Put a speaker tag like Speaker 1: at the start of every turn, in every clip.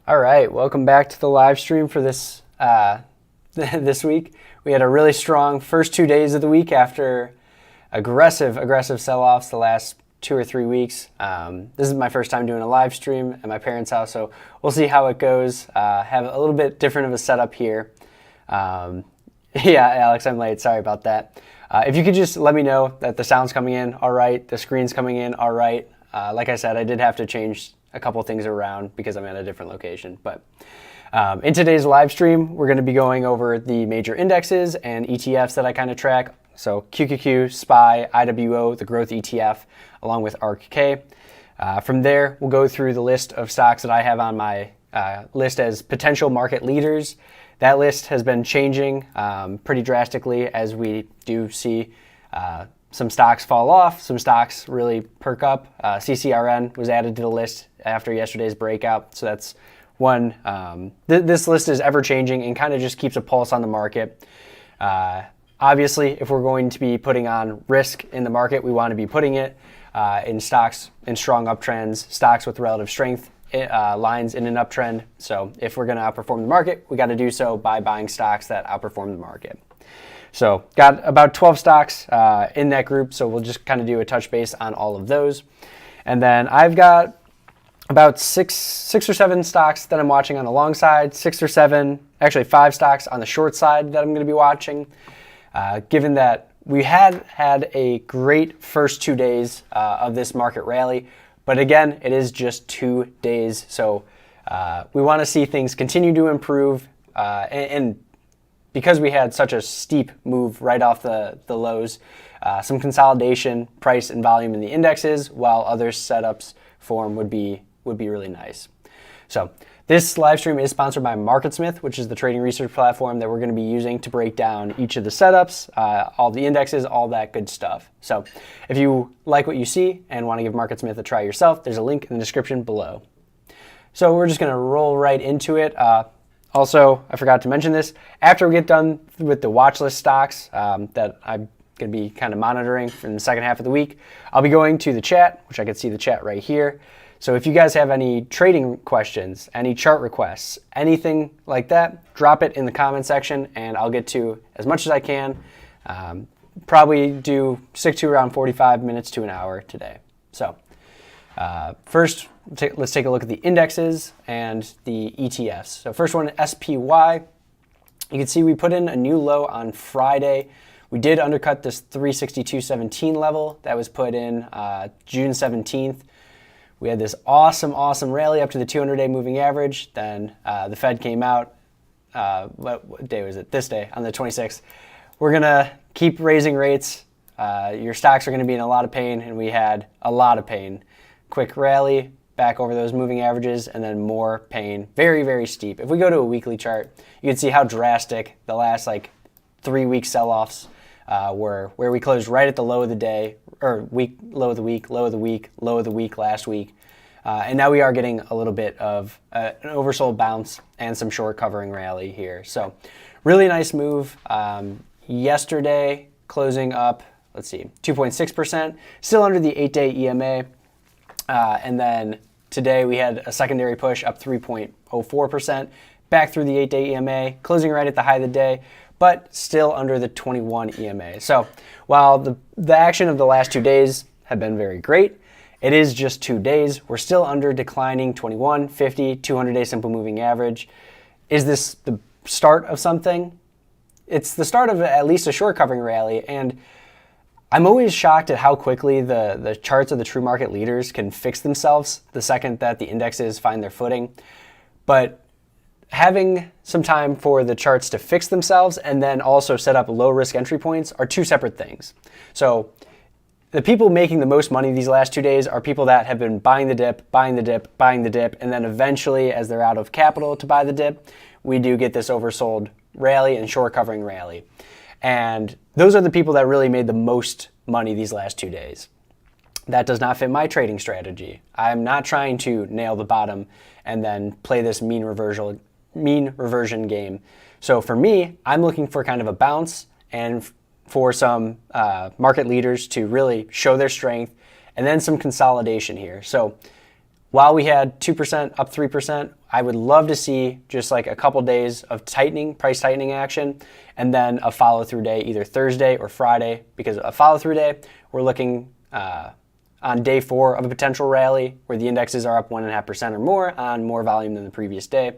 Speaker 1: All right, welcome back to the live stream for this this week. We had a really strong first 2 days of the week after aggressive sell-offs the last 2 or 3 weeks. This is my first time doing a live stream at my parents' house, so we'll see how it goes. Have a little bit different of a setup here. Yeah, Alex, I'm late. Sorry about that. If you could just let me know that the sound's coming in all right, the screen's coming in all right. Like I said, I did have to change a couple things around because I'm at a different location. But in today's live stream, we're going to be going over the major indexes and ETFs that I kind of track. So QQQ, SPY, IWO, the growth ETF, along with ARKK. From there, we'll go through the list of stocks that I have on my list as potential market leaders. That list has been changing pretty drastically as we do see some stocks fall off, some stocks really perk up. Ccrn was added to the list after yesterday's breakout, so that's one. This list is ever changing and kind of just keeps a pulse on the market. Obviously, if we're going to be putting on risk in the market, we want to be putting it in stocks in strong uptrends, stocks with relative strength lines in an uptrend. So if we're going to outperform the market, we got to do so by buying stocks that outperform the market. So got about 12 stocks in that group, so we'll just kind of do a touch base on all of those. And then I've got about six or seven stocks that I'm watching on the long side, 6 or 7, actually 5 stocks on the short side that I'm going to be watching. Given that we had a great first 2 days of this market rally, but again, it is just 2 days, so we want to see things continue to improve and because we had such a steep move right off the lows, some consolidation, price, and volume in the indexes, while other setups form would be really nice. So this live stream is sponsored by MarketSmith, which is the trading research platform that we're going to be using to break down each of the setups, all the indexes, all that good stuff. So if you like what you see and want to give MarketSmith a try yourself, there's a link in the description below. So we're just going to roll right into it. Also, I forgot to mention this, after we get done with the Watchlist stocks that I'm going to be kind of monitoring in the second half of the week, I'll be going to the chat, which I can see the chat right here. So if you guys have any trading questions, any chart requests, anything like that, drop it in the comment section and I'll get to as much as I can. Probably stick to around 45 minutes to an hour today. So first, let's take a look at the indexes and the ETFs. So first one, SPY. You can see we put in a new low on Friday. We did undercut this 362.17 level that was put in June 17th. We had this awesome rally up to the 200-day moving average. Then the Fed came out. What day was it? This day, on the 26th. We're going to keep raising rates. Your stocks are going to be in a lot of pain, and we had a lot of pain. Quick rally back over those moving averages, and then more pain. Very steep. If we go to a weekly chart, you can see how drastic the last 3 week sell-offs were, where we closed right at the low of the day, or low of the week, low of the week, low of the week last week. And now we are getting a little bit of an oversold bounce and some short covering rally here. So really nice move. Yesterday, closing up, let's see, 2.6%, still under the 8-day EMA. And then today we had a secondary push up 3.04%, back through the 8-day EMA, closing right at the high of the day, but still under the 21 EMA. So while the action of the last 2 days have been very great, it is just 2 days. We're still under declining 21, 50, 200-day simple moving average. Is this the start of something? It's the start of at least a short covering rally, and I'm always shocked at how quickly the charts of the true market leaders can fix themselves the second that the indexes find their footing. But having some time for the charts to fix themselves and then also set up low risk entry points are two separate things. So the people making the most money these last 2 days are people that have been buying the dip, buying the dip, buying the dip, and then eventually, as they're out of capital to buy the dip, we do get this oversold rally and short covering rally. And those are the people that really made the most money these last 2 days. That does not fit my trading strategy. I'm not trying to nail the bottom and then play this mean reversion game. So for me, I'm looking for kind of a bounce and for some market leaders to really show their strength and then some consolidation here. So while we had 2% up 3%, I would love to see just like a couple days of price tightening action, and then a follow-through day, either Thursday or Friday, because a follow-through day, we're looking on day 4 of a potential rally where the indexes are up 1.5% or more on more volume than the previous day.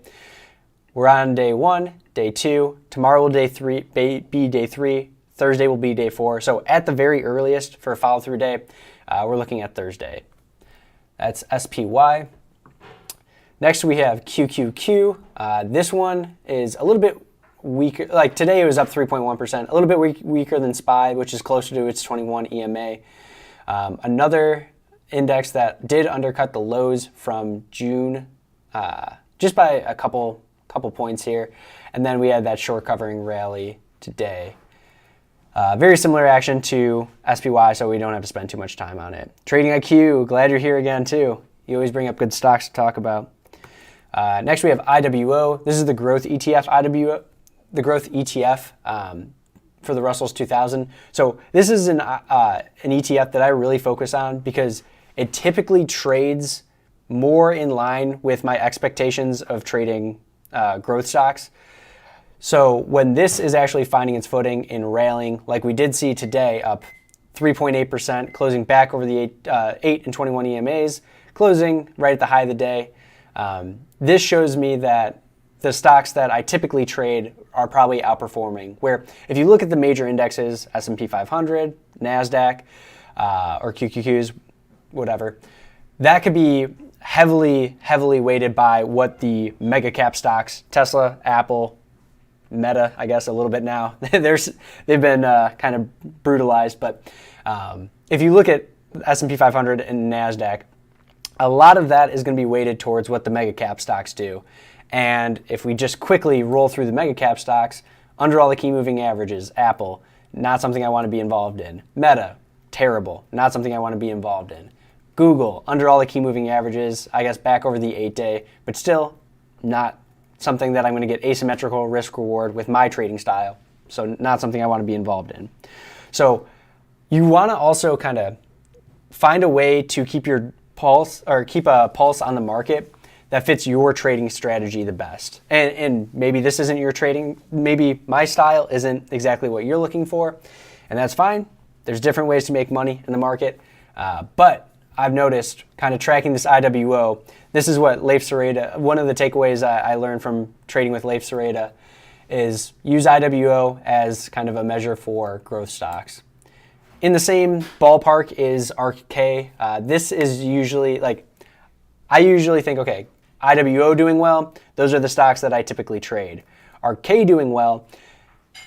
Speaker 1: We're on day 1, day 2. Tomorrow will be day 3. Thursday will be day 4. So at the very earliest for a follow-through day, we're looking at Thursday. That's SPY. Next we have QQQ. This one is a little bit weaker. Like today it was up 3.1%, a little bit weaker than SPY, which is closer to its 21 EMA. Another index that did undercut the lows from June just by a couple points here. And then we had that short covering rally today. Very similar action to SPY, so we don't have to spend too much time on it. Trading IQ, glad you're here again too. You always bring up good stocks to talk about. Next we have IWO. This is the growth ETF IWO, the growth ETF for the Russell's 2000. So this is an ETF that I really focus on because it typically trades more in line with my expectations of trading growth stocks. So when this is actually finding its footing in railing, like we did see today, up 3.8%, closing back over the 8 and 21 EMAs, closing right at the high of the day. This shows me that the stocks that I typically trade are probably outperforming. Where if you look at the major indexes, S&P 500, NASDAQ, or QQQs, whatever, that could be heavily weighted by what the mega cap stocks, Tesla, Apple, Meta, I guess a little bit now. They've been kind of brutalized, but if you look at S&P 500 and NASDAQ, a lot of that is going to be weighted towards what the mega cap stocks do. And if we just quickly roll through the mega cap stocks, under all the key moving averages, Apple, not something I want to be involved in. Meta, terrible, not something I want to be involved in. Google, under all the key moving averages, I guess back over the 8-day, but still not something that I'm going to get asymmetrical risk reward with my trading style. So not something I want to be involved in. So you want to also kind of find a way to keep your pulse or keep a pulse on the market that fits your trading strategy the best. And maybe this isn't your trading, maybe my style isn't exactly what you're looking for, and that's fine. There's different ways to make money in the market, but I've noticed kind of tracking this IWO, this is what Leif Sereda, one of the takeaways I learned from trading with Leif Sereda is use IWO as kind of a measure for growth stocks. In the same ballpark is ARKK. This is usually like, I usually think, okay, IWO doing well, those are the stocks that I typically trade. ARKK doing well,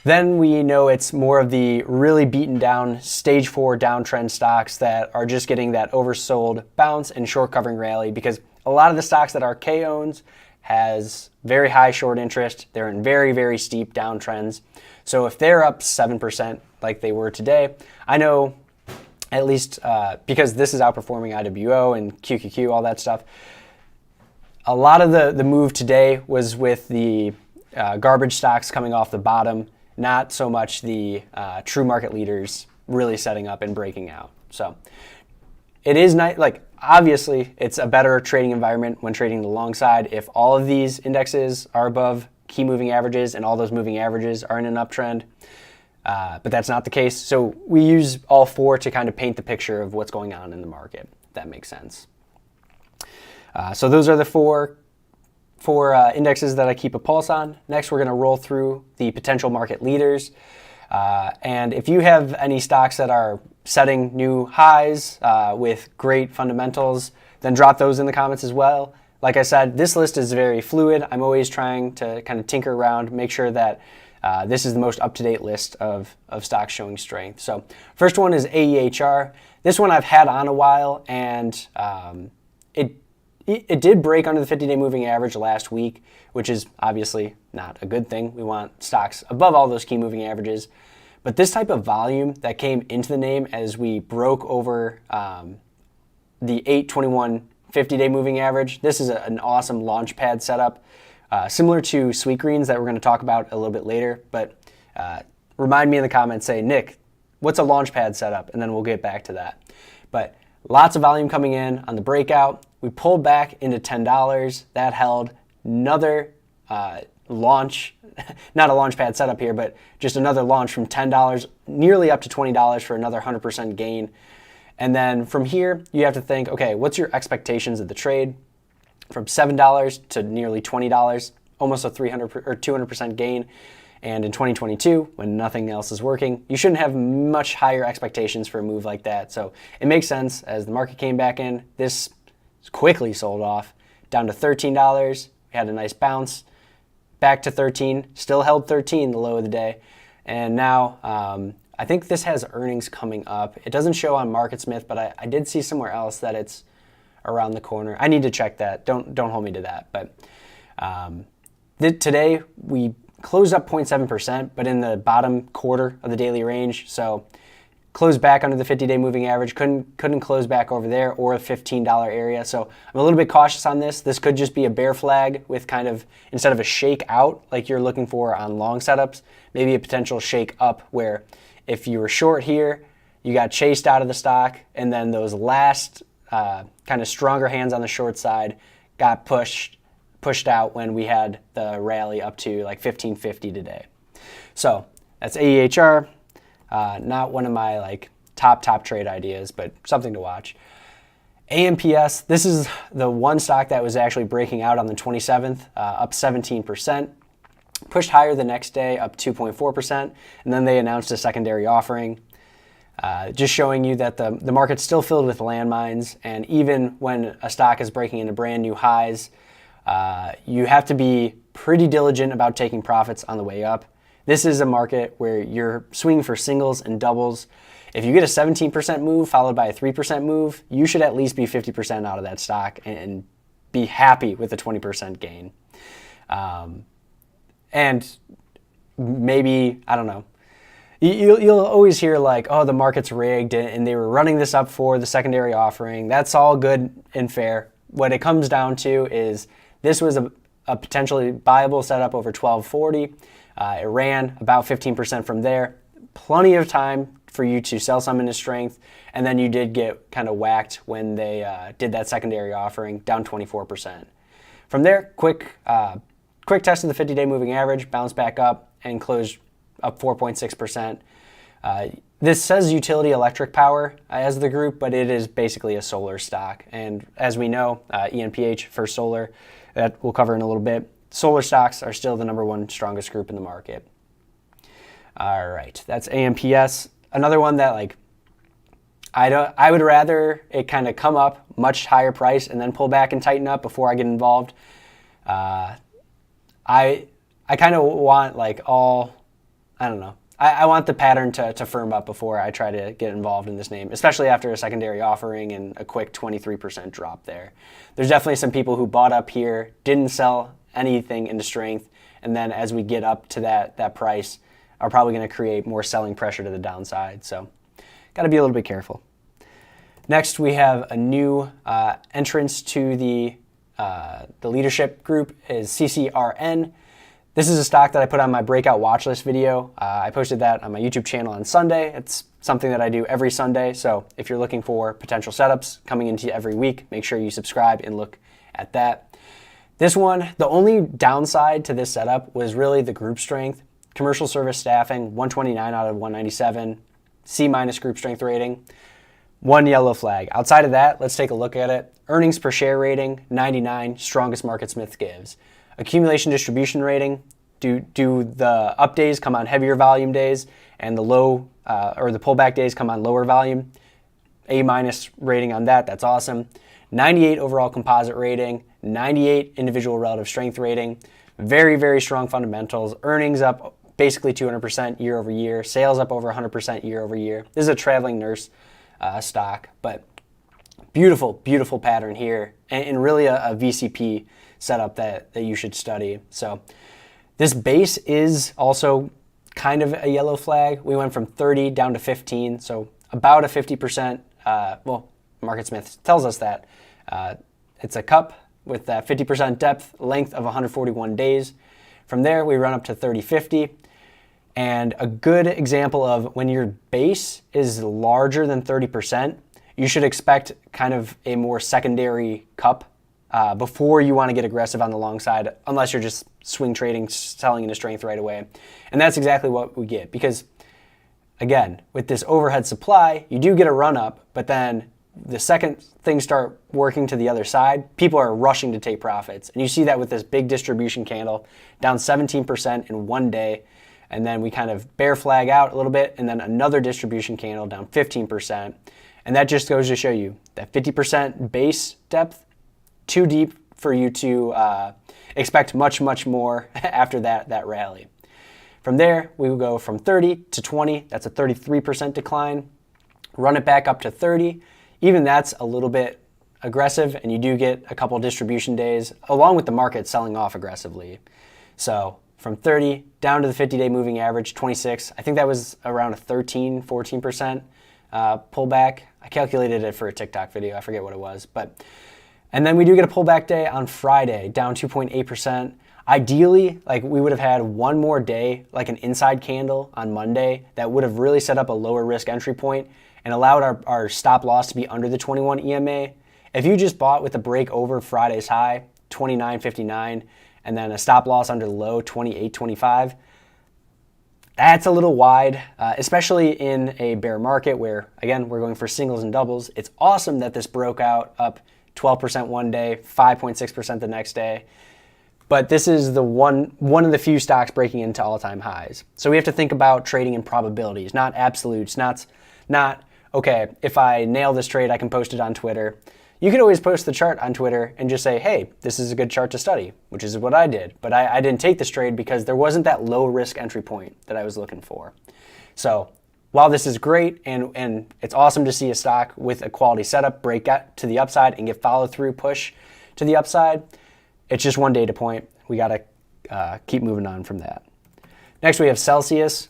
Speaker 1: then we know it's more of the really beaten down stage 4 downtrend stocks that are just getting that oversold bounce and short covering rally, because a lot of the stocks that ARKK owns has very high short interest. They're in very steep downtrends. So if they're up 7% like they were today, I know at least because this is outperforming IWO and QQQ, all that stuff, a lot of the move today was with the garbage stocks coming off the bottom, not so much the true market leaders really setting up and breaking out. So it is nice, like obviously it's a better trading environment when trading the long side if all of these indexes are above key moving averages and all those moving averages are in an uptrend. But that's not the case. So we use all 4 to kind of paint the picture of what's going on in the market, if that makes sense. So those are the four indexes that I keep a pulse on. Next, we're going to roll through the potential market leaders. And if you have any stocks that are setting new highs with great fundamentals, then drop those in the comments as well. Like I said, this list is very fluid. I'm always trying to kind of tinker around, make sure that this is the most up-to-date list of stocks showing strength. So first one is AEHR. This one I've had on a while, and it did break under the 50-day moving average last week, which is obviously not a good thing. We want stocks above all those key moving averages. But this type of volume that came into the name as we broke over the 8/21 50-day moving average, this is an awesome launch pad setup, similar to Sgml that we're going to talk about a little bit later. But remind me in the comments, say, Nick, what's a launch pad setup? And then we'll get back to that. But lots of volume coming in on the breakout. We pulled back into $10. That held. Another launch, not a launchpad setup here, but just another launch from $10 nearly up to $20 for another 100% gain. And then from here, you have to think, okay, what's your expectations of the trade? From $7 to nearly $20, almost a 300 or 200% gain. And in 2022, when nothing else is working, you shouldn't have much higher expectations for a move like that. So it makes sense. As the market came back in, this quickly sold off down to $13. We had a nice bounce back to 13, still held 13 the low of the day. And now I think this has earnings coming up. It doesn't show on MarketSmith, but I did see somewhere else that it's around the corner. I need to check that. Don't hold me to that. But today we closed up 0.7%, but in the bottom quarter of the daily range. So closed back under the 50-day moving average. Couldn't close back over there or a $15 area. So I'm a little bit cautious on this. This could just be a bear flag with kind of, instead of a shake out like you're looking for on long setups, maybe a potential shake up where if you were short here, you got chased out of the stock, and then those last kind of stronger hands on the short side got pushed out when we had the rally up to like 1550 today. So that's AEHR. Not one of my like top trade ideas, but something to watch. AMPS, this is the one stock that was actually breaking out on the 27th, up 17%. Pushed higher the next day, up 2.4%, and then they announced a secondary offering. Just showing you that the market's still filled with landmines, and even when a stock is breaking into brand new highs, you have to be pretty diligent about taking profits on the way up. This is a market where you're swinging for singles and doubles. If you get a 17% move followed by a 3% move, you should at least be 50% out of that stock and be happy with a 20% gain. And maybe, I don't know, you'll always hear like, oh, the market's rigged and they were running this up for the secondary offering. That's all good and fair. What it comes down to is this was a potentially viable setup over 1240. It ran about 15% from there. Plenty of time for you to sell some into strength, and then you did get kind of whacked when they did that secondary offering, down 24%. From there, quick test of the 50-day moving average, bounced back up and closed up 4.6%. This says utility electric power as the group, but it is basically a solar stock. And as we know, ENPH for solar, that we'll cover in a little bit. Solar stocks are still the number one strongest group in the market. All right, that's AMPS. Another one that like I would rather it kind of come up much higher price and then pull back and tighten up before I get involved. I kind of want like I don't know. I want the pattern to firm up before I try to get involved in this name, especially after a secondary offering and a quick 23% drop there. There's definitely some people who bought up here, didn't sell anything into strength, and then as we get up to that price, are probably going to create more selling pressure to the downside. So got to be a little bit careful. Next, we have a new entrance to the leadership group is Ccrn. This is a stock that I put on my breakout watchlist video. I posted that on my YouTube channel on Sunday. It's something that I do every Sunday. So if you're looking for potential setups coming into every week, make sure you subscribe and look at that. This one, the only downside to this setup was really the group strength. Commercial service staffing, 129 out of 197, C- group strength rating, one yellow flag. Outside of that, let's take a look at it. Earnings per share rating, 99, strongest MarketSmith gives. Accumulation distribution rating, do the up days come on heavier volume days and the low or the pullback days come on lower volume? A- rating on that, that's awesome. 98 overall composite rating, 98 individual relative strength rating, very, very strong fundamentals, earnings up basically 200% year over year, sales up over 100% year over year. This is a traveling nurse stock, but beautiful, beautiful pattern here and really a VCP setup that you should study. So this base is also kind of a yellow flag. We went from 30 down to 15, so about a 50%, MarketSmith tells us that. It's a cup with that 50% depth, length of 141 days. From there, we run up to 30-50. And a good example of when your base is larger than 30%, you should expect kind of a more secondary cup before you want to get aggressive on the long side, unless you're just swing trading, selling into strength right away. And that's exactly what we get, because again, with this overhead supply, you do get a run up, but then the second things start working to the other side, people are rushing to take profits. And you see that with this big distribution candle, down 17% in one day. And then we kind of bear flag out a little bit, and then another distribution candle down 15%. And that just goes to show you that 50% base depth, too deep for you to expect much, much more after that rally. From there, we will go from 30 to 20. That's a 33% decline. Run it back up to 30. Even that's a little bit aggressive, and you do get a couple distribution days, along with the market selling off aggressively. So from 30 down to the 50-day moving average, 26. I think that was around a 13, 14% pullback. I calculated it for a TikTok video. I forget what it was. And then we do get a pullback day on Friday, down 2.8%. Ideally, like, we would have had one more day, like an inside candle on Monday, that would have really set up a lower risk entry point and allowed our stop loss to be under the 21 EMA. If you just bought with a break over Friday's high, 29.59, and then a stop loss under the low, 28.25, that's a little wide, especially in a bear market where, again, we're going for singles and doubles. It's awesome that this broke out up 12% one day, 5.6% the next day. But this is the one of the few stocks breaking into all-time highs. So we have to think about trading in probabilities, not absolutes, not okay, if I nail this trade, I can post it on Twitter. You could always post the chart on Twitter and just say, hey, this is a good chart to study, which is what I did. But I didn't take this trade because there wasn't that low risk entry point that I was looking for. So while this is great and it's awesome to see a stock with a quality setup break out to the upside and get follow through push to the upside, it's just one data point. We got to keep moving on from that. Next, we have Celsius.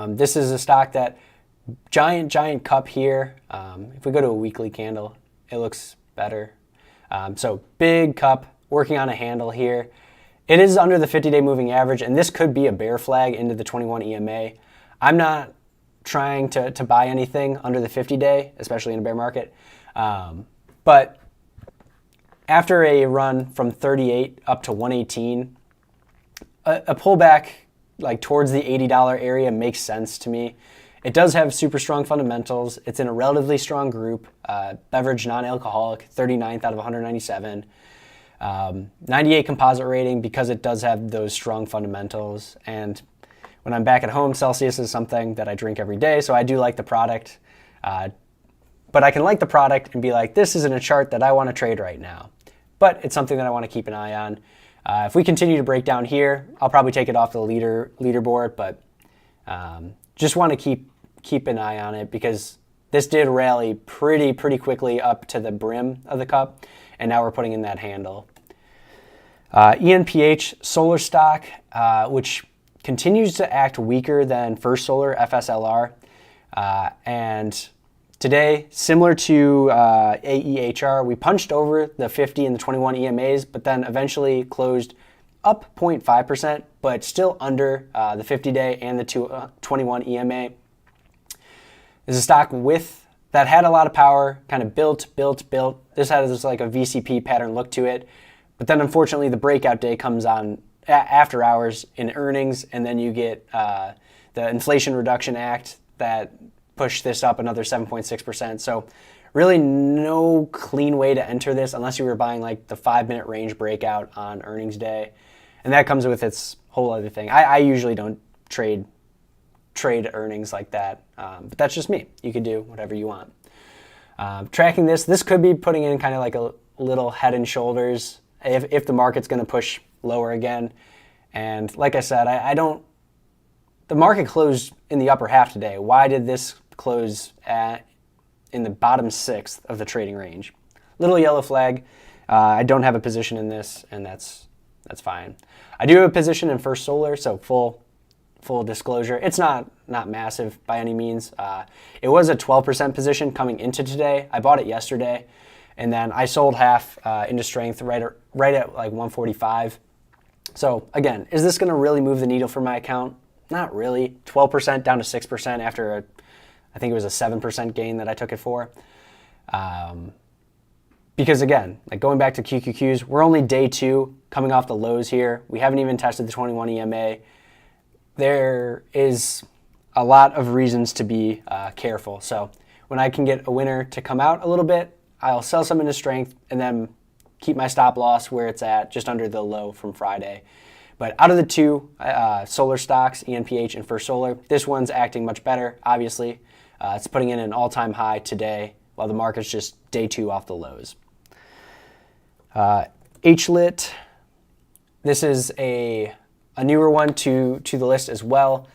Speaker 1: This is a stock that giant cup here. If we go to a weekly candle, it looks better. So big cup working on a handle here. It is under the 50-day moving average, and this could be a bear flag into the 21 EMA. I'm not trying to buy anything under the 50-day, especially in a bear market. But after a run from 38 up to 118, a pullback like towards the $80 area makes sense to me. It does have super strong fundamentals. It's in a relatively strong group, beverage non-alcoholic, 39th out of 197. 98 composite rating because it does have those strong fundamentals. And when I'm back at home, Celsius is something that I drink every day, so I do like the product. But I can like the product and be like, this isn't a chart that I want to trade right now. But it's something that I want to keep an eye on. If we continue to break down here, I'll probably take it off the leaderboard, but just want to keep an eye on it because this did rally pretty quickly up to the brim of the cup, and now we're putting in that handle. ENPH solar stock, which continues to act weaker than First Solar FSLR, and today, similar to AEHR, we punched over the 50 and the 21 EMAs, but then eventually closed up 0.5%, but still under the 50-day and the 21 EMA. This is a stock that had a lot of power, kind of built. This has like a VCP pattern look to it, but then unfortunately the breakout day comes on after hours in earnings, and then you get the Inflation Reduction Act that pushed this up another 7.6%. So really no clean way to enter this unless you were buying like the 5-minute range breakout on earnings day. And that comes with its whole other thing. I usually don't trade earnings like that, but that's just me. You could do whatever you want. Tracking this could be putting in kind of like a little head and shoulders if the market's going to push lower again. And like I said, the market closed in the upper half today. Why did this close in the bottom sixth of the trading range? Little yellow flag. I don't have a position in this, and that's fine. I do have a position in First Solar, so full disclosure. It's not massive by any means. It was a 12% position coming into today. I bought it yesterday, and then I sold half into strength right at like 145. So again, is this going to really move the needle for my account? Not really. 12% down to 6% after I think it was a 7% gain that I took it for. Because again, like going back to QQQs, we're only day 2 coming off the lows here. We haven't even tested the 21 EMA. There is a lot of reasons to be careful. So when I can get a winner to come out a little bit, I'll sell some into strength and then keep my stop loss where it's at, just under the low from Friday. But out of the 2 solar stocks, ENPH and First Solar, this one's acting much better, obviously. It's putting in an all-time high today, while the market's just day 2 off the lows. HLIT, this is a newer one to the list as well.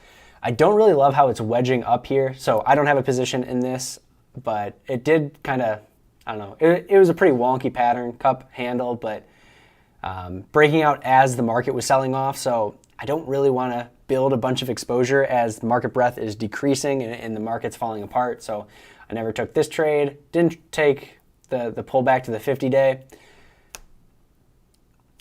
Speaker 1: I don't really love how it's wedging up here, so I don't have a position in this, but it did kind of, I don't know, it was a pretty wonky pattern, cup handle, but breaking out as the market was selling off, so I don't really want to build a bunch of exposure as the market breadth is decreasing and the market's falling apart, so I never took this trade, didn't take the pullback to the 50-day.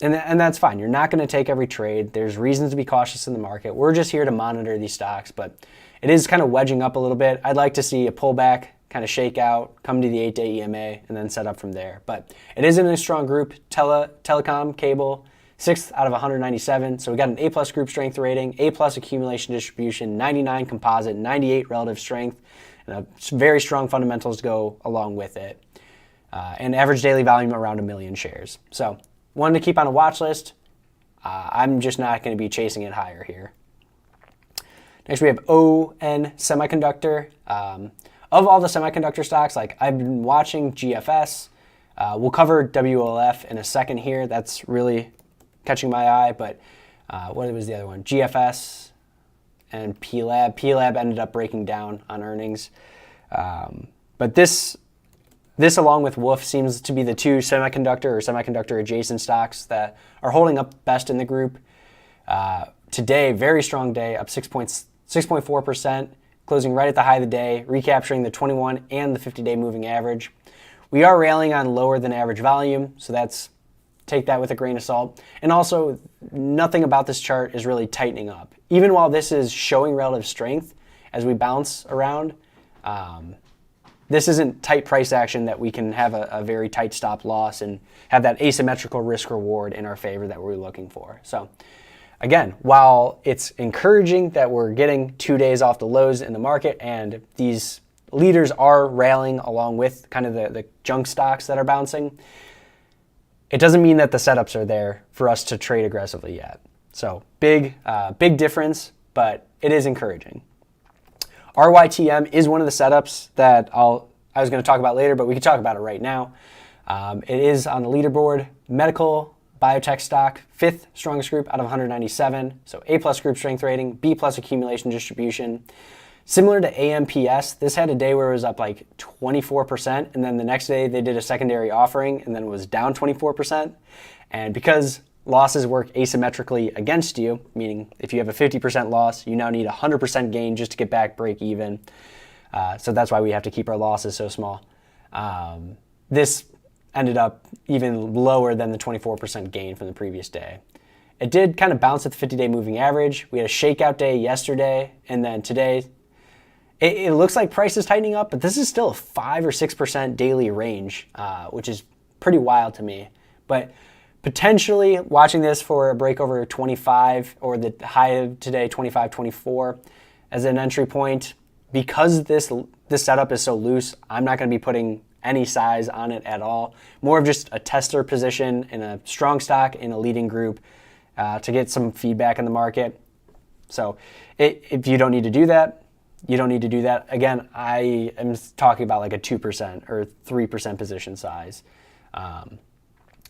Speaker 1: And that's fine. You're not going to take every trade. There's reasons to be cautious in the market. We're just here to monitor these stocks, but it is kind of wedging up a little bit. I'd like to see a pullback, kind of shake out, come to the 8-day EMA, and then set up from there. But it is in a strong group. Telecom, cable, 6th out of 197. So we got an A+ group strength rating, A+ accumulation distribution, 99 composite, 98 relative strength, and very strong fundamentals to go along with it. And average daily volume around 1 million shares. So one to keep on a watch list. I'm just not going to be chasing it higher here. Next, we have ON Semiconductor. Of all the semiconductor stocks, like I've been watching GFS. We'll cover WLF in a second here. That's really catching my eye. But what was the other one? GFS and PLAB. PLAB ended up breaking down on earnings. But this along with Wolf seems to be the 2 semiconductor or semiconductor adjacent stocks that are holding up best in the group. Today, very strong day, up 6.4%, closing right at the high of the day, recapturing the 21 and the 50-day moving average. We are railing on lower than average volume, so take that with a grain of salt. And also, nothing about this chart is really tightening up. Even while this is showing relative strength as we bounce around, this isn't tight price action that we can have a very tight stop loss and have that asymmetrical risk reward in our favor that we're looking for. So again, while it's encouraging that we're getting 2 days off the lows in the market and these leaders are railing along with kind of the junk stocks that are bouncing, it doesn't mean that the setups are there for us to trade aggressively yet. So big difference, but it is encouraging. RYTM is one of the setups that I was going to talk about later, but we can talk about it right now. It is on the leaderboard. Medical biotech stock, 5th strongest group out of 197. So A+ group strength rating, B+ accumulation distribution. Similar to AMPS, this had a day where it was up like 24%, and then the next day they did a secondary offering, and then it was down 24%. And because losses work asymmetrically against you, meaning if you have a 50% loss, you now need a 100% gain just to get back break even. So that's why we have to keep our losses so small. This ended up even lower than the 24% gain from the previous day. It did kind of bounce at the 50-day moving average. We had a shakeout day yesterday, and then today it looks like price is tightening up, but this is still a 5 or 6% daily range, which is pretty wild to me. But potentially watching this for a break over 25 or the high of today, 25.24 as an entry point. Because this setup is so loose, I'm not going to be putting any size on it at all. More of just a tester position in a strong stock in a leading group to get some feedback in the market. So if you don't need to do that, you don't need to do that. Again, I am talking about like a 2% or 3% position size.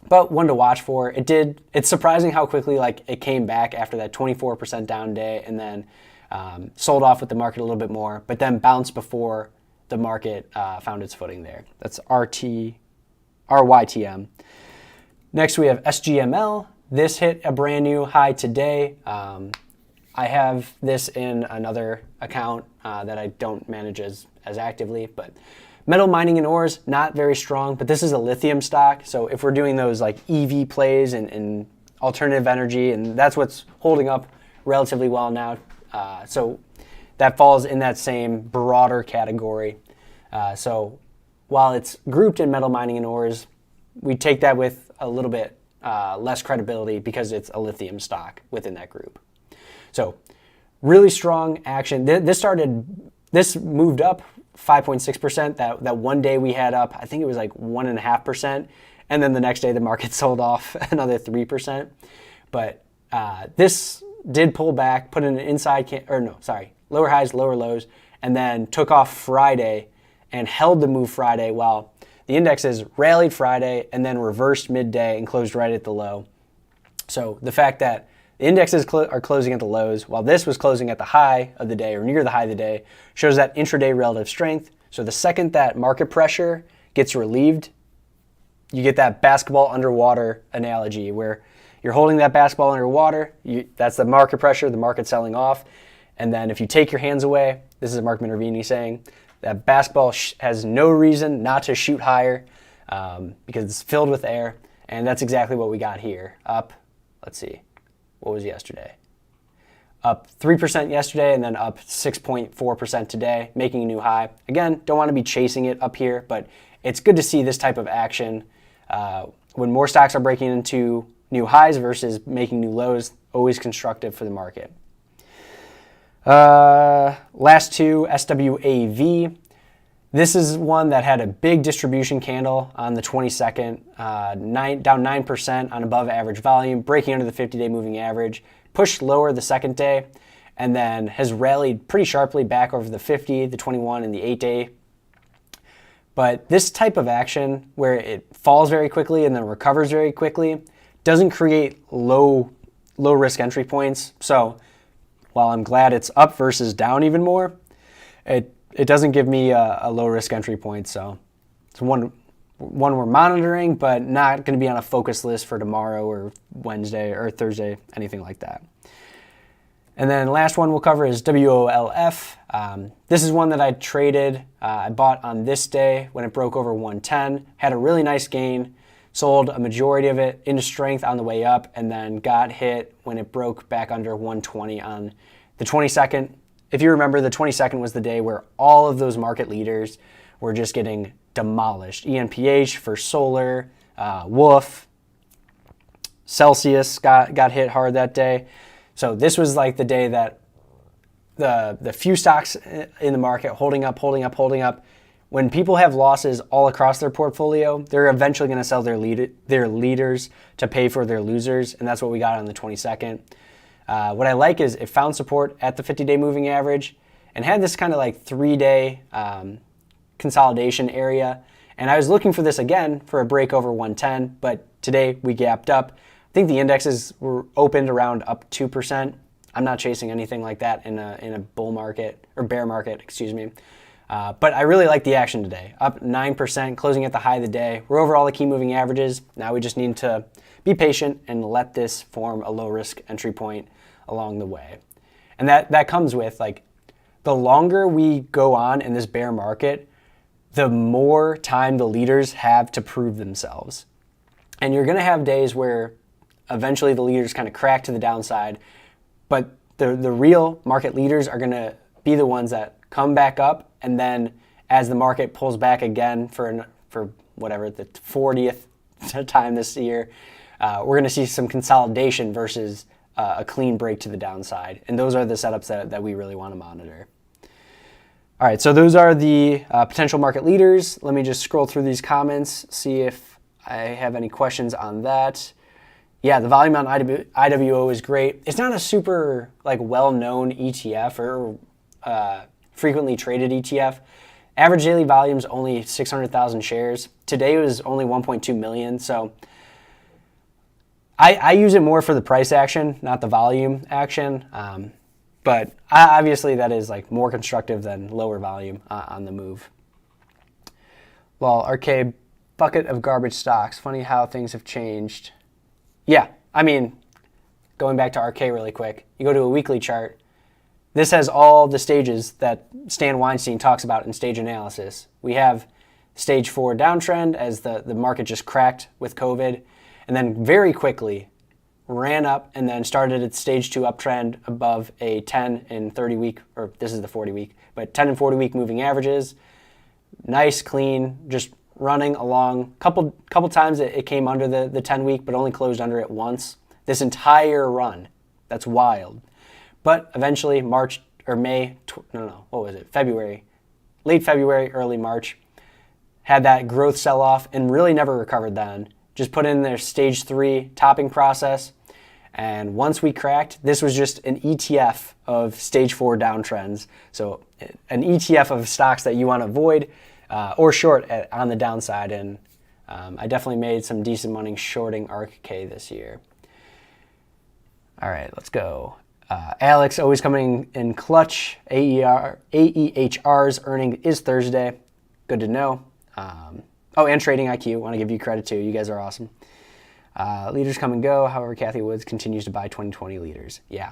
Speaker 1: But one to watch for. It's surprising how quickly like it came back after that 24% down day and then sold off with the market a little bit more, but then bounced before the market found its footing there. That's RYTM. Next we have Sgml. This hit a brand new high today. I have this in another account that I don't manage as actively, but metal mining and ores, not very strong, but this is a lithium stock. So if we're doing those like EV plays and alternative energy, and that's what's holding up relatively well now. So that falls in that same broader category. So while it's grouped in metal mining and ores, we take that with a little bit less credibility because it's a lithium stock within that group. So really strong action. This moved up 5.6%. That one day we had up, I think it was like 1.5%. And then the next day the market sold off another 3%. But this did pull back, put in an lower highs, lower lows, and then took off Friday and held the move Friday while the indexes rallied Friday and then reversed midday and closed right at the low. So the fact that the indexes are closing at the lows while this was closing at the high of the day or near the high of the day shows that intraday relative strength. So the second that market pressure gets relieved, you get that basketball underwater analogy where you're holding that basketball underwater. That's the market pressure, the market selling off. And then if you take your hands away, this is Mark Minervini saying, that basketball has no reason not to shoot higher because it's filled with air. And that's exactly what we got here. Up, let's see, what was yesterday? Up 3% yesterday and then up 6.4% today, making a new high. Again, don't want to be chasing it up here, but it's good to see this type of action when more stocks are breaking into new highs versus making new lows, always constructive for the market. Last two, SWAV. This is one that had a big distribution candle on the 22nd, down 9% on above average volume, breaking under the 50-day moving average, pushed lower the second day, and then has rallied pretty sharply back over the 50, the 21, and the 8-day. But this type of action where it falls very quickly and then recovers very quickly doesn't create low risk entry points. So while I'm glad it's up versus down even more, it doesn't give me a low risk entry point. So it's one we're monitoring, but not going to be on a focus list for tomorrow or Wednesday or Thursday, anything like that. And then last one we'll cover is WOLF. This is one that I traded. I bought on this day when it broke over 110, had a really nice gain, sold a majority of it into strength on the way up, and then got hit when it broke back under 120 on the 22nd. If you remember, the 22nd was the day where all of those market leaders were just getting demolished. ENPH for solar, Wolf, Celsius got hit hard that day. So this was like the day that the few stocks in the market holding up. When people have losses all across their portfolio, they're eventually going to sell their leaders to pay for their losers, and that's what we got on the 22nd. What I like is it found support at the 50-day moving average and had this kind of like 3-day consolidation area. And I was looking for this again for a break over 110, but today we gapped up. I think the indexes were opened around up 2%. I'm not chasing anything like that in a bull market or bear market, excuse me. But I really like the action today. Up 9%, closing at the high of the day. We're over all the key moving averages. Now we just need to be patient and let this form a low risk entry point along the way. And that comes with like the longer we go on in this bear market, the more time the leaders have to prove themselves. And you're going to have days where eventually the leaders kind of crack to the downside, but the real market leaders are going to be the ones that come back up, and then as the market pulls back again for whatever, the 40th time this year, we're going to see some consolidation versus a clean break to the downside. And those are the setups that we really want to monitor. All right, so those are the potential market leaders. Let me just scroll through these comments, see if I have any questions on that. Yeah, the volume on IWO is great. It's not a super like well-known ETF or frequently traded ETF. Average daily volume is only 600,000 shares. Today was only 1.2 million. So I use it more for the price action, not the volume action. But obviously that is like more constructive than lower volume on the move. Well, RK, bucket of garbage stocks. Funny how things have changed. Yeah, I mean, going back to RK really quick, you go to a weekly chart. This has all the stages that Stan Weinstein talks about in stage analysis. We have stage 4 downtrend as the market just cracked with COVID. And then very quickly, ran up, and then started its stage 2 uptrend above a 10 and 30 week, or this is the 40 week, but 10 and 40 week moving averages. Nice, clean, just running along. Couple times it came under the 10 week, but only closed under it once. This entire run. That's wild. But eventually February, late February, early March, had that growth sell-off and really never recovered then. Just put in their stage 3 topping process. And once we cracked, this was just an ETF of stage 4 downtrends. So an ETF of stocks that you want to avoid or short on the downside. And I definitely made some decent money shorting ARK-K this year. All right, let's go. Alex, always coming in clutch. AEHR's earning is Thursday. Good to know. And Trading IQ. Want to give you credit too. You guys are awesome. Leaders come and go. However, Kathy Woods continues to buy 2020 leaders. Yeah.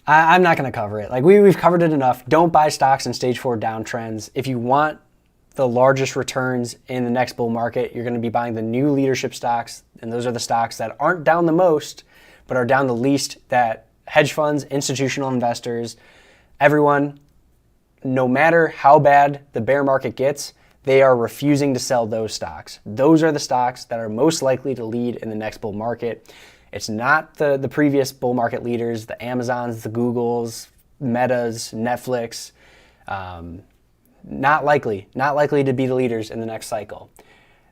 Speaker 1: I'm not going to cover it. Like we've covered it enough. Don't buy stocks in stage 4 downtrends. If you want the largest returns in the next bull market, you're going to be buying the new leadership stocks. And those are the stocks that aren't down the most, but are down the least, that hedge funds, institutional investors, everyone, no matter how bad the bear market gets, they are refusing to sell those stocks. Those are the stocks that are most likely to lead in the next bull market. It's not the previous bull market leaders, the Amazons, the Googles, Metas, Netflix. Not likely to be the leaders in the next cycle.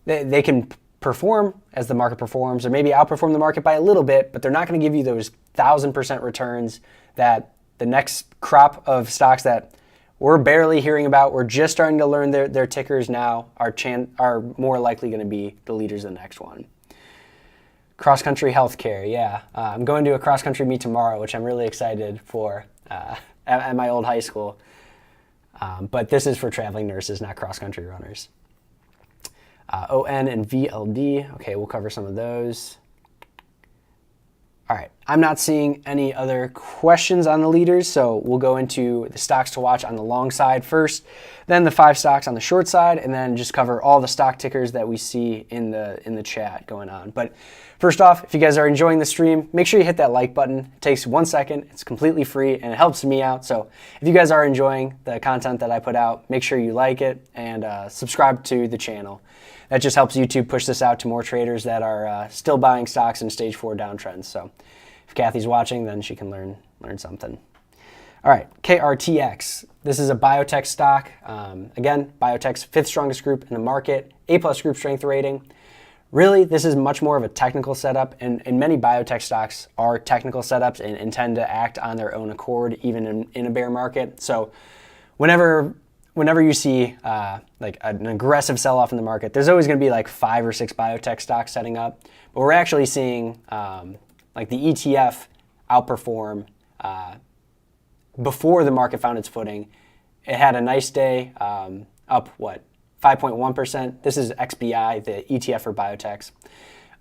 Speaker 1: They can perform as the market performs, or maybe outperform the market by a little bit, but they're not going to give you those 1,000% returns that the next crop of stocks that we're barely hearing about, we're just starting to learn their tickers now, are more likely going to be the leaders in the next one. Cross-country healthcare, yeah. I'm going to a cross-country meet tomorrow, which I'm really excited for at my old high school. But this is for traveling nurses, not cross-country runners. ON and VLD, okay, we'll cover some of those. All right, I'm not seeing any other questions on the leaders, so we'll go into the stocks to watch on the long side first, then the 5 stocks on the short side, and then just cover all the stock tickers that we see in the chat going on. But first off, if you guys are enjoying the stream, make sure you hit that like button. It takes 1 second, it's completely free, and it helps me out. So if you guys are enjoying the content that I put out, make sure you like it and subscribe to the channel. That just helps YouTube push this out to more traders that are still buying stocks in stage 4 downtrends. So if Kathy's watching, then she can learn something. All right, KRTX. This is a biotech stock. Again, biotech's 5th strongest group in the market, A+ group strength rating. Really, this is much more of a technical setup, and many biotech stocks are technical setups and tend to act on their own accord, even in a bear market. So whenever you see like an aggressive sell-off in the market, there's always going to be like 5 or 6 biotech stocks setting up. But we're actually seeing like the ETF outperform before the market found its footing. It had a nice day, up 5.1%. This is XBI, the ETF for biotechs,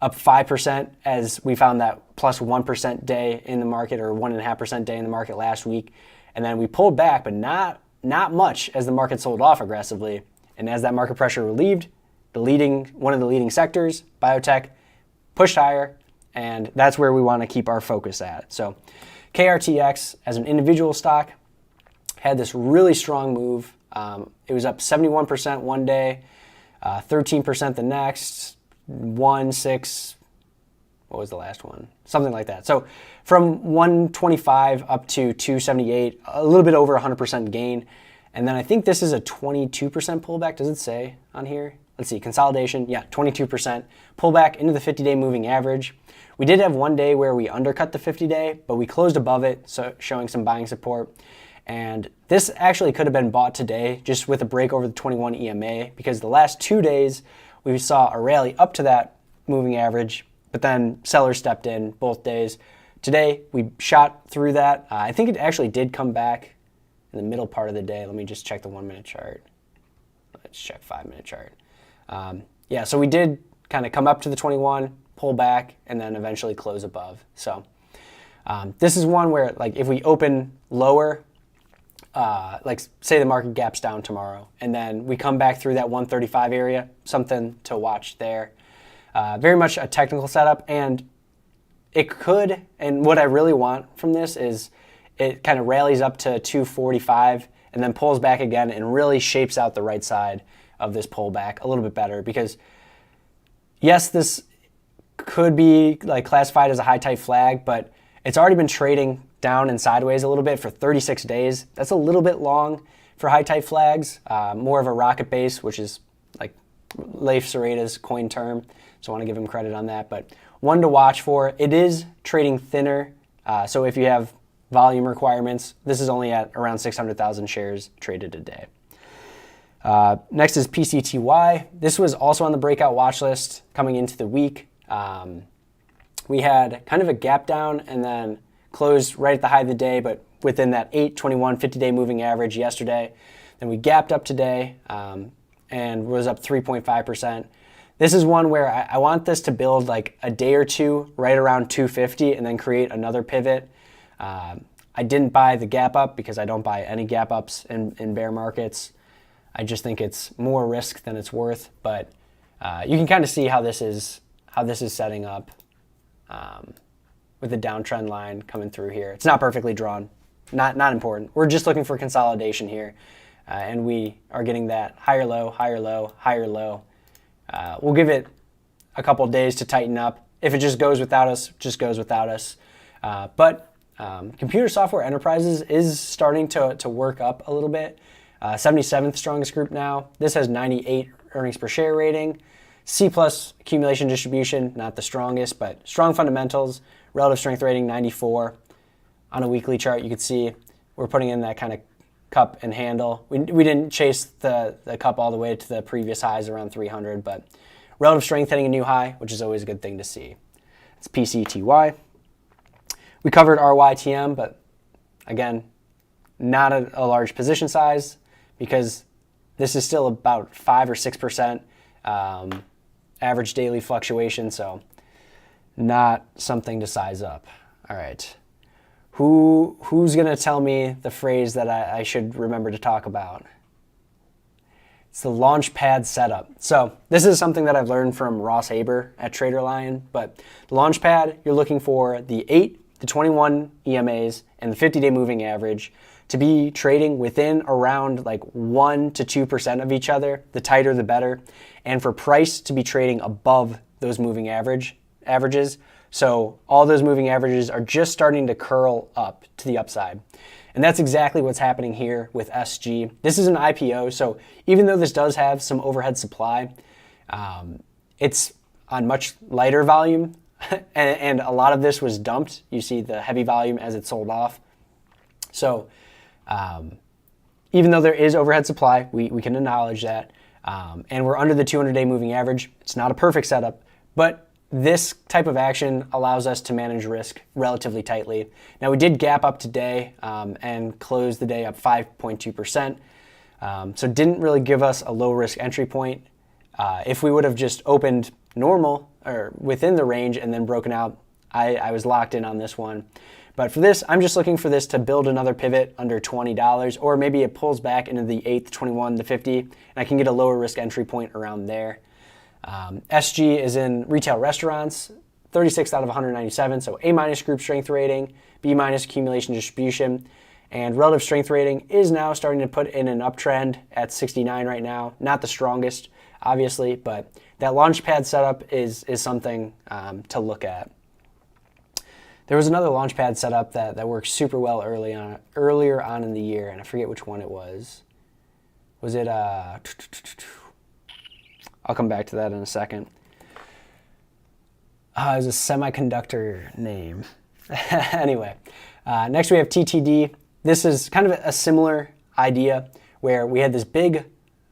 Speaker 1: up 5% as we found that plus 1% day in the market, or 1.5% day in the market last week. And then we pulled back, but not much as the market sold off aggressively. And as that market pressure relieved, one of the leading sectors, biotech, pushed higher, and that's where we want to keep our focus at. So KRTX, as an individual stock, had this really strong move. It was up 71% one day, 13% the next, 6, what was the last one? Something like that. So from 125 up to 278, a little bit over 100% gain. And then I think this is a 22% pullback. Does it say on here? Let's see, consolidation. Yeah, 22% pullback into the 50-day moving average. We did have one day where we undercut the 50-day, but we closed above it, so showing some buying support. And this actually could have been bought today just with a break over the 21 EMA, because the last 2 days we saw a rally up to that moving average, but then sellers stepped in both days. Today we shot through that. I think it actually did come back in the middle part of the day. Let me just check the 1-minute chart. Let's check 5-minute chart. Yeah, so we did kind of come up to the 21, pull back, and then eventually close above. So this is one where, like, if we open lower, like say the market gaps down tomorrow, and then we come back through that 135 area, something to watch there. Very much a technical setup, and it could, and what I really want from this is it kind of rallies up to 245 and then pulls back again and really shapes out the right side of this pullback a little bit better, because yes, this could be like classified as a high type flag, but it's already been trading down and sideways a little bit for 36 days. That's a little bit long for high type flags, more of a rocket base, which is like Leif Serrata's coin term. So I want to give him credit on that, but one to watch for. It is trading thinner. So if you have volume requirements, this is only at around 600,000 shares traded a day. Next is PCTY. This was also on the breakout watch list coming into the week. We had kind of a gap down and then closed right at the high of the day, but within that 8/21 50-day moving average yesterday. Then we gapped up today and was up 3.5%. This is one where I want this to build like a day or two right around 250 and then create another pivot. I didn't buy the gap up because I don't buy any gap ups in bear markets. I just think it's more risk than it's worth, but you can kind of see how this is setting up with the downtrend line coming through here. It's not perfectly drawn, not important. We're just looking for consolidation here, and we are getting that higher low, higher low, higher low. We'll give it a couple days to tighten up. If it just goes without us, just goes without us. But Computer Software Enterprises is starting to work up a little bit. 77th strongest group now. This has 98 earnings per share rating. C plus accumulation distribution, not the strongest, but strong fundamentals. Relative strength rating, 94. On a weekly chart, you can see we're putting in that kind of cup and handle. We didn't chase the cup all the way to the previous highs around 300, but relative strength hitting a new high, which is always a good thing to see. It's PCTY. We covered RYTM, but again, not a large position size because this is still about 5 or 6% average daily fluctuation, so not something to size up. All right. Who's going to tell me the phrase that I should remember to talk about? It's the launchpad setup. So this is something that I've learned from Ross Haber at Trader Lion, but the launchpad, you're looking for the 8 to 21 EMAs and the 50-day moving average to be trading within around like 1 to 2% of each other. The tighter, the better. And for price to be trading above those moving averages. So all those moving averages are just starting to curl up to the upside. And that's exactly what's happening here with SG. This is an IPO, so even though this does have some overhead supply, it's on much lighter volume, and a lot of this was dumped. You see the heavy volume as it sold off. So even though there is overhead supply, we can acknowledge that, and we're under the 200-day moving average. It's not a perfect setup, but this type of action allows us to manage risk relatively tightly. Now, we did gap up today and close the day up 5.2%. So didn't really give us a low risk entry point. If we would have just opened normal or within the range and then broken out, I was locked in on this one. But for this, I'm just looking for this to build another pivot under $20, or maybe it pulls back into the 8 to 21 to 50, and I can get a lower risk entry point around there. SG is in retail restaurants, 36 out of 197, so A- group strength rating, B- accumulation distribution, and relative strength rating is now starting to put in an uptrend at 69 right now. Not the strongest, obviously, but that launchpad setup is something to look at. There was another launchpad setup that worked super well earlier on in the year, and I forget which one it was. Was it I'll come back to that in a second. It was a semiconductor name. Anyway, next we have TTD. This is kind of a similar idea where we had this big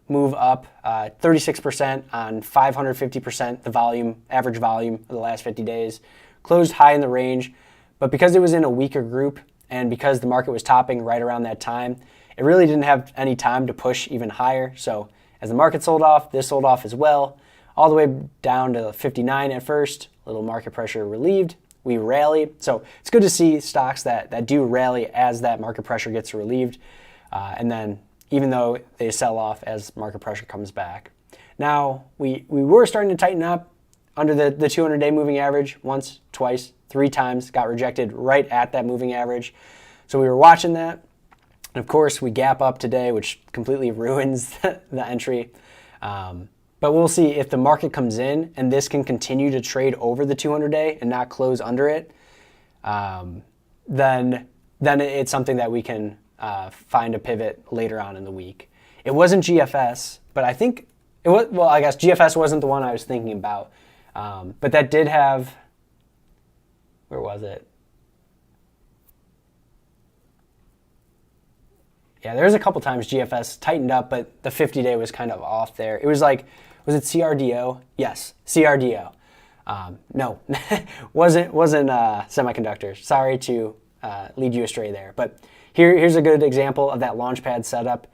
Speaker 1: move up, 36% on 550% the volume, average volume of the last 50 days, closed high in the range, but because it was in a weaker group and because the market was topping right around that time, it really didn't have any time to push even higher. So as the market sold off, this sold off as well, all the way down to 59 at first, little market pressure relieved. We rallied. So it's good to see stocks that do rally as that market pressure gets relieved. And then even though they sell off as market pressure comes back. Now, we were starting to tighten up under the 200-day moving average once, twice, 3 times, got rejected right at that moving average. So we were watching that. And of course, we gap up today, which completely ruins the entry. But we'll see if the market comes in and this can continue to trade over the 200-day and not close under it, then it's something that we can find a pivot later on in the week. It wasn't GFS, but I think it was, well, I guess GFS wasn't the one I was thinking about. But that did have, where was it? Yeah, there's a couple times GFS tightened up, but the 50-day was kind of off there. It was like, was it CRDO? Yes, CRDO. No, wasn't semiconductors. Sorry to lead you astray there. But here's a good example of that launchpad setup.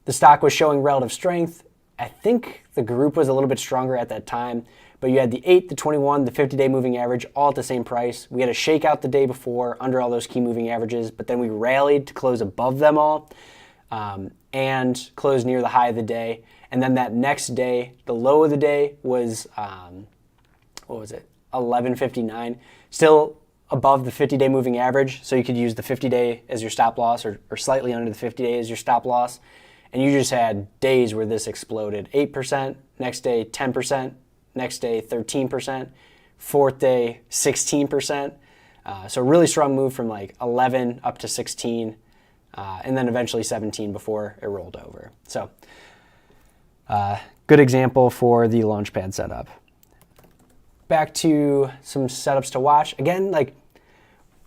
Speaker 1: The stock was showing relative strength. I think the group was a little bit stronger at that time, but you had the 8, the 21, the 50-day moving average all at the same price. We had a shakeout the day before under all those key moving averages, but then we rallied to close above them all and close near the high of the day. And then that next day, the low of the day was, what was it, 11.59, still above the 50-day moving average, so you could use the 50-day as your stop loss or slightly under the 50-day as your stop loss. And you just had days where this exploded. 8%, next day 10%, next day 13%, fourth day 16%. So a really strong move from like 11 up to 16, and then eventually 17 before it rolled over. So good example for the launchpad setup. Back to some setups to watch. Again, like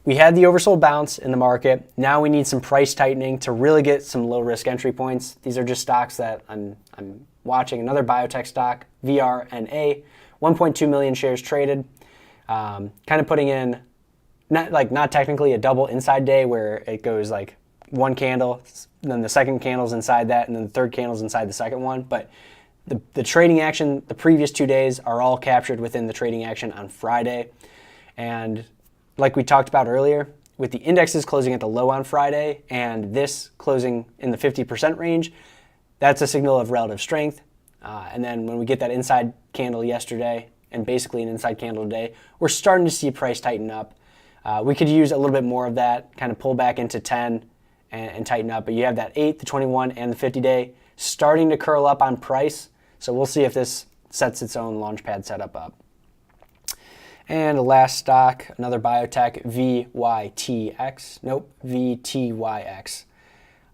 Speaker 1: we had the oversold bounce in the market. Now we need some price tightening to really get some low risk entry points. These are just stocks that I'm watching. Another biotech stock, VRNA, 1.2 million shares traded. Kind of putting in not technically a double inside day where it goes like one candle, then the second candle's inside that, and then the third candle's inside the second one. But the trading action, the previous 2 days are all captured within the trading action on Friday. And like we talked about earlier, with the indexes closing at the low on Friday and this closing in the 50% range, that's a signal of relative strength. And then when we get that inside candle yesterday and basically an inside candle today, we're starting to see price tighten up. We could use a little bit more of that, kind of pull back into 10 and tighten up. But you have that 8, the 21, and the 50-day starting to curl up on price. So we'll see if this sets its own launchpad setup up. And the last stock, another biotech, VTYX.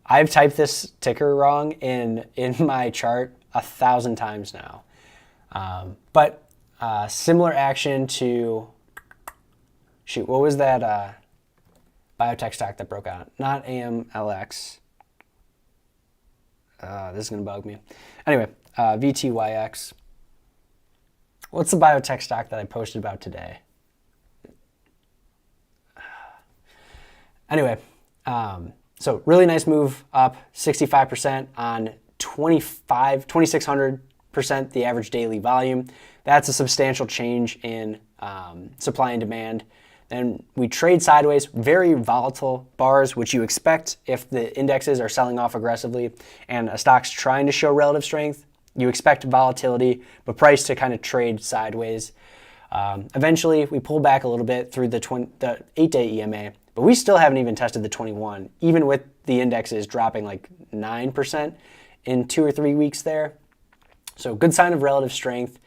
Speaker 1: I've typed this ticker wrong in my chart 1,000 times now. But similar action to, what was that biotech stock that broke out? Not AMLX. This is going to bug me. Anyway, VTYX. What's the biotech stock that I posted about today? Anyway, so really nice move up 65% on 2,600% the average daily volume. That's a substantial change in supply and demand. And we trade sideways, very volatile bars, which you expect if the indexes are selling off aggressively and a stock's trying to show relative strength. You expect volatility, but price to kind of trade sideways. Eventually, we pull back a little bit through the 8-day EMA, but we still haven't even tested the 21, even with the indexes dropping like 9% in 2 or 3 weeks there. So good sign of relative strength.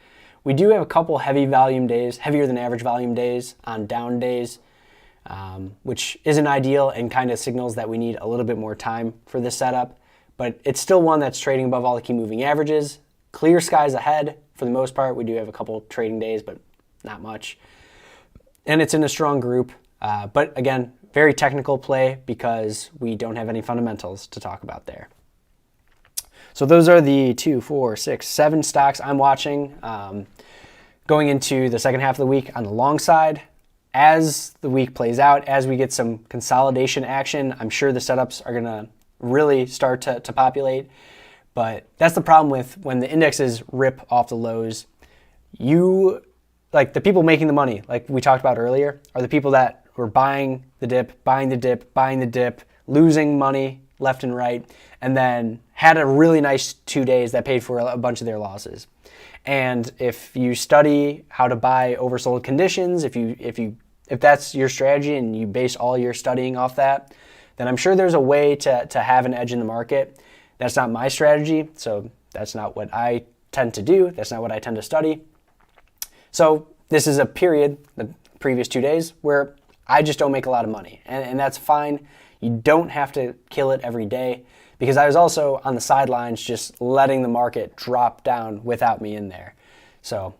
Speaker 1: We do have a couple heavy volume days, heavier than average volume days on down days, which isn't ideal and kind of signals that we need a little bit more time for this setup. But it's still one that's trading above all the key moving averages. Clear skies ahead for the most part. We do have a couple trading days, but not much. And it's in a strong group. But again, very technical play because we don't have any fundamentals to talk about there. So those are the 2, 4, 6, 7 stocks I'm watching going into the second half of the week on the long side. As the week plays out, as we get some consolidation action, I'm sure the setups are going to really start to populate. But that's the problem with when the indexes rip off the lows. Like the people making the money, like we talked about earlier, are the people that were buying the dip, losing money, left and right, and then had a really nice 2 days that paid for a bunch of their losses. And if you study how to buy oversold conditions, if that's your strategy and you base all your studying off that, then I'm sure there's a way to have an edge in the market. That's not my strategy, so that's not what I tend to do. That's not what I tend to study. So this is a period, the previous 2 days, where I just don't make a lot of money, and that's fine. You don't have to kill it every day, because I was also on the sidelines just letting the market drop down without me in there. So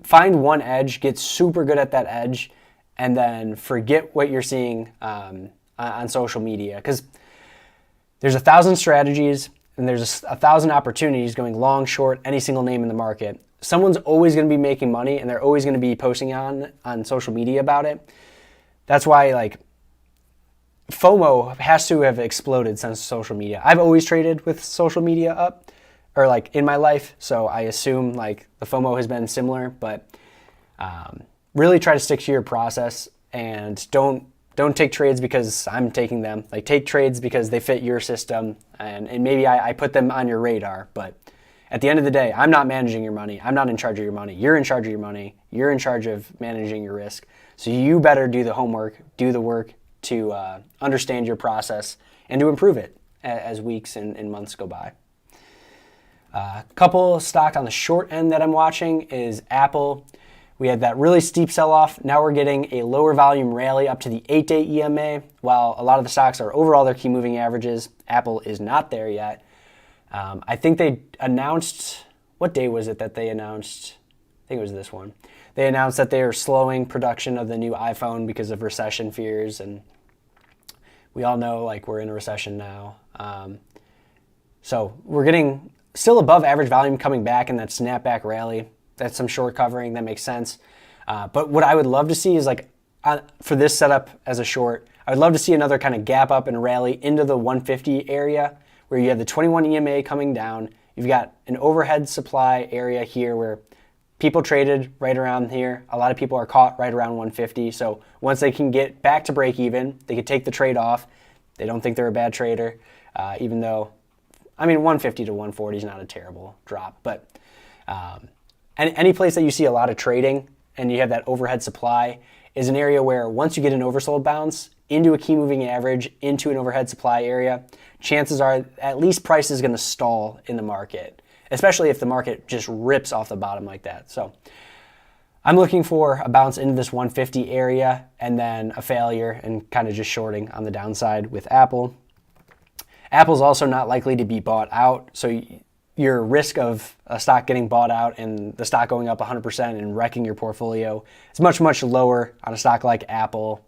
Speaker 1: find one edge, get super good at that edge, and then forget what you're seeing on social media, because there's 1,000 strategies and there's 1,000 opportunities going long, short, any single name in the market. Someone's always going to be making money, and they're always going to be posting on social media about it. That's why, like, FOMO has to have exploded since social media. I've always traded with social media up, or like in my life, so I assume like the FOMO has been similar, but really try to stick to your process, and don't take trades because I'm taking them. Like, take trades because they fit your system, and maybe I put them on your radar, but at the end of the day, I'm not managing your money. I'm not in charge of your money. You're in charge of your money. You're in charge of managing your risk. So you better do the homework, do the work to understand your process and to improve it as weeks and months go by. A couple stock on the short end that I'm watching is Apple. We had that really steep sell-off. Now we're getting a lower volume rally up to the 8-day EMA. While a lot of the stocks are over all their key moving averages, Apple is not there yet. I think they announced, what day was it that they announced? I think it was this one. They announced that they are slowing production of the new iPhone because of recession fears, and we all know, like, we're in a recession now. So we're getting still above average volume coming back in that snapback rally. That's some short covering, that makes sense. But what I would love to see is, like, for this setup as a short, I would love to see another kind of gap up and rally into the 150 area, where you have the 21 EMA coming down. You've got an overhead supply area here where people traded right around here. A lot of people are caught right around 150. So once they can get back to break even, they could take the trade off. They don't think they're a bad trader, even though, I mean, 150 to 140 is not a terrible drop. But any place that you see a lot of trading and you have that overhead supply is an area where once you get an oversold bounce into a key moving average, into an overhead supply area, chances are at least price is going to stall in the market, especially if the market just rips off the bottom like that. So I'm looking for a bounce into this 150 area and then a failure and kind of just shorting on the downside with Apple. Apple's also not likely to be bought out, so your risk of a stock getting bought out and the stock going up 100% and wrecking your portfolio is much, much lower on a stock like Apple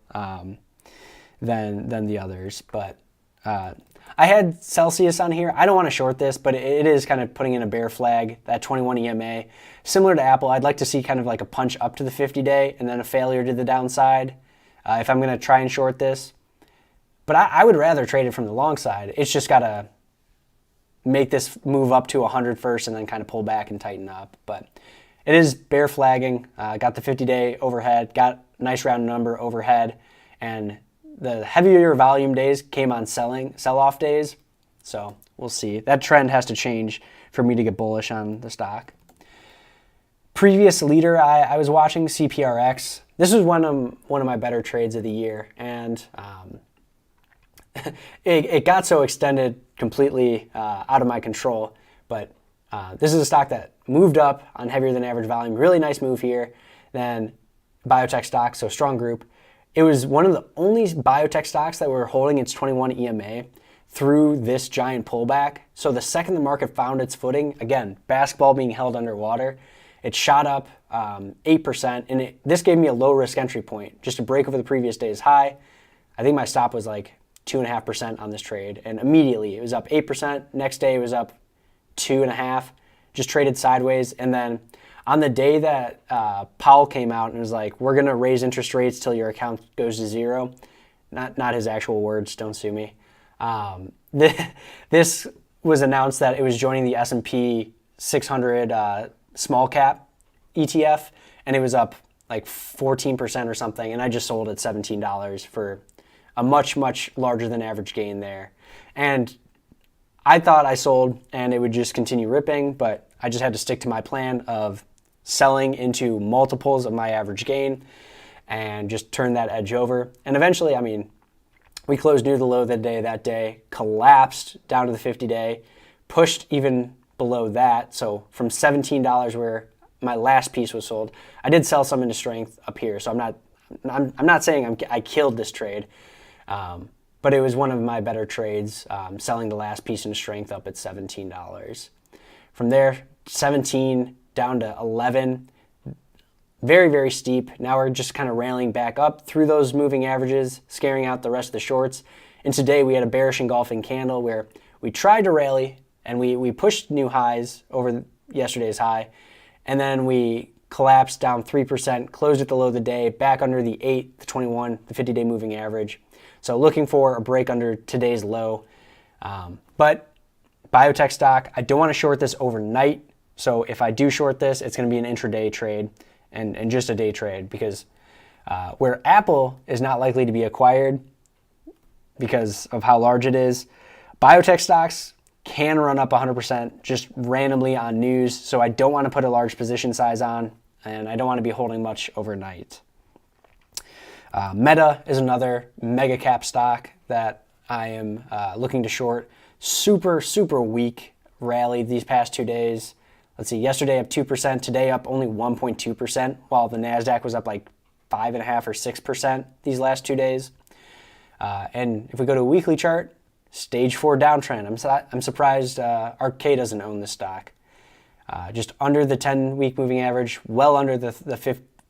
Speaker 1: than the others. But I had Celsius on here. I don't want to short this, but it is kind of putting in a bear flag, that 21 EMA. Similar to Apple, I'd like to see kind of like a punch up to the 50-day and then a failure to the downside if I'm going to try and short this. But I would rather trade it from the long side. It's just got to make this move up to 100 first and then kind of pull back and tighten up. But it is bear flagging. Got the 50-day overhead, got a nice round number overhead, and the heavier volume days came on sell-off days. So we'll see. That trend has to change for me to get bullish on the stock. Previous leader I was watching, Ccrn. This was one of my better trades of the year, and it got so extended completely out of my control. But this is a stock that moved up on heavier than average volume. Really nice move here. Then biotech stock, so strong group. It was one of the only biotech stocks that were holding its 21 EMA through this giant pullback. So the second the market found its footing, again, basketball being held underwater, it shot up 8%, and this gave me a low risk entry point, just to break over the previous day's high. I think my stop was like 2.5% on this trade, and immediately it was up 8%. Next day it was up 2.5%, just traded sideways, and then on the day that Powell came out and was like, we're going to raise interest rates till your account goes to zero, not his actual words, don't sue me. This was announced that it was joining the S&P 600 small cap ETF, and it was up like 14% or something, and I just sold at $17 for a much, much larger than average gain there. And I thought I sold and it would just continue ripping, but I just had to stick to my plan of selling into multiples of my average gain and just turn that edge over. And eventually, I mean, we closed near the low of the day that day, collapsed down to the 50-day, pushed even below that. So from $17 where my last piece was sold, I did sell some into strength up here. So I'm not saying I killed this trade, but it was one of my better trades, selling the last piece into strength up at $17. From there, 17 down to 11. Very, very steep. Now we're just kind of railing back up through those moving averages, scaring out the rest of the shorts. And today we had a bearish engulfing candle where we tried to rally and we pushed new highs over yesterday's high. And then we collapsed down 3%, closed at the low of the day, back under the 8, the 21, the 50-day moving average. So looking for a break under today's low. But biotech stock, I don't want to short this overnight. So if I do short this, it's going to be an intraday trade. And just a day trade, because where Apple is not likely to be acquired because of how large it is, biotech stocks can run up 100% just randomly on news. So I don't want to put a large position size on, and I don't want to be holding much overnight. Meta is another mega cap stock that I am looking to short. Super, super weak rally these past 2 days. Let's see, yesterday up 2%, today up only 1.2%, while the NASDAQ was up like 5.5 or 6% these last 2 days. And if we go to a weekly chart, stage 4 downtrend. I'm surprised Arcade doesn't own this stock. Just under the 10-week moving average, well under the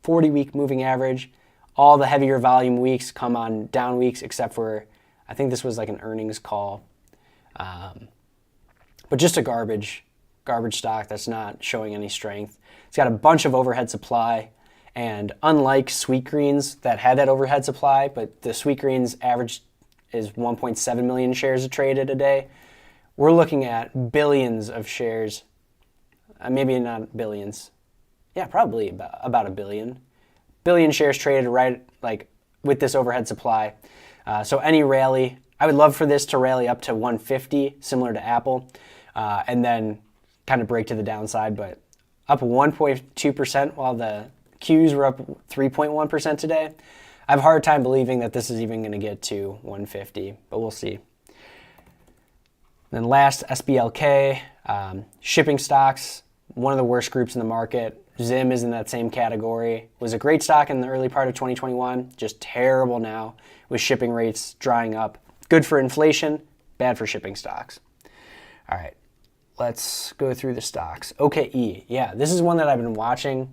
Speaker 1: 40-week moving average. All the heavier volume weeks come on down weeks, except for, I think this was like an earnings call. But just a garbage stock that's not showing any strength. It's got a bunch of overhead supply, and unlike Ccrns that had that overhead supply, but the Ccrns average is 1.7 million shares traded a day, we're looking at billions of shares, maybe not billions, yeah, probably about a billion shares traded right like with this overhead supply. So any rally, I would love for this to rally up to 150, similar to Apple, and then kind of break to the downside, but up 1.2% while the Qs were up 3.1% today. I have a hard time believing that this is even going to get to 150, but we'll see. Then last, SBLK, shipping stocks, one of the worst groups in the market. Zim is in that same category. Was a great stock in the early part of 2021, just terrible now with shipping rates drying up. Good for inflation, bad for shipping stocks. All right. Let's go through the stocks. OKE, yeah, this is one that I've been watching.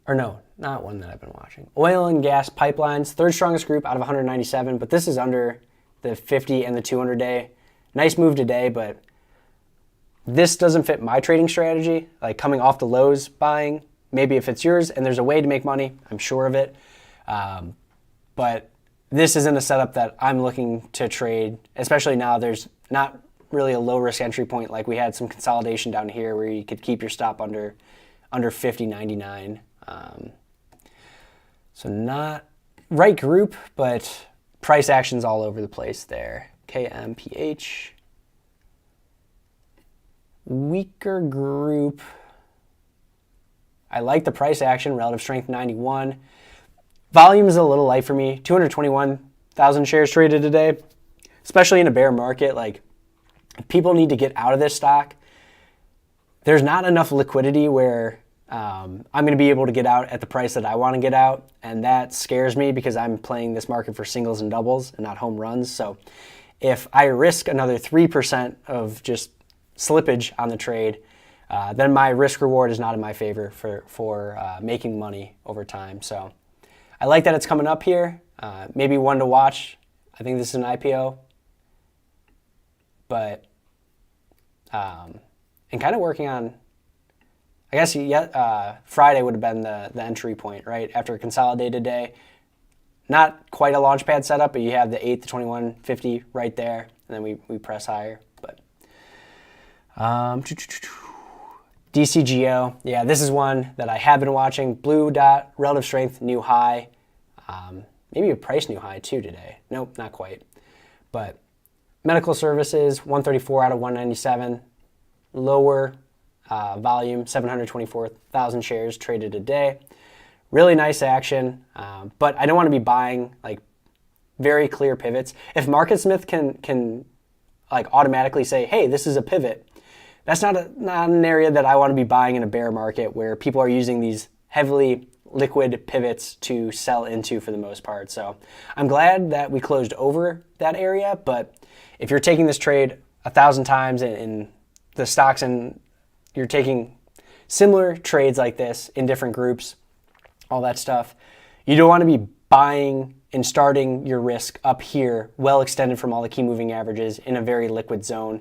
Speaker 1: Or no, not one that I've been watching. Oil and gas pipelines, third strongest group out of 197, but this is under the 50 and the 200-day. Nice move today, but this doesn't fit my trading strategy, like coming off the lows buying. Maybe if it's yours and there's a way to make money, I'm sure of it. But this isn't a setup that I'm looking to trade, especially now there's not really a low risk entry point. Like we had some consolidation down here where you could keep your stop under 50.99. So not right group, but price actions all over the place there. KMPH. Weaker group. I like the price action, relative strength 91. Volume is a little light for me. 221,000 shares traded today, especially in a bear market. Like, people need to get out of this stock. There's not enough liquidity where I'm going to be able to get out at the price that I want to get out, and that scares me because I'm playing this market for singles and doubles and not home runs. So if I risk another 3% of just slippage on the trade, then my risk reward is not in my favor for making money over time. So I like that it's coming up here. Maybe one to watch. I think this is an IPO. But and kind of working on, I guess Friday would have been the entry point, right? After a consolidated day. Not quite a launchpad setup, but you have the 8 to 2150 right there, and then we press higher. But DCGO, yeah, this is one that I have been watching. Blue dot, relative strength, new high. maybe a price new high too today. Nope, not quite. But medical services, 134 out of 197. Lower volume, 724,000 shares traded a day. Really nice action, but I don't want to be buying like very clear pivots. If MarketSmith can like automatically say, hey, this is a pivot, that's not an area that I want to be buying in a bear market where people are using these heavily liquid pivots to sell into for the most part. So I'm glad that we closed over that area, but if you're taking this trade 1,000 times in the stocks and you're taking similar trades like this in different groups, all that stuff, you don't want to be buying and starting your risk up here, well extended from all the key moving averages in a very liquid zone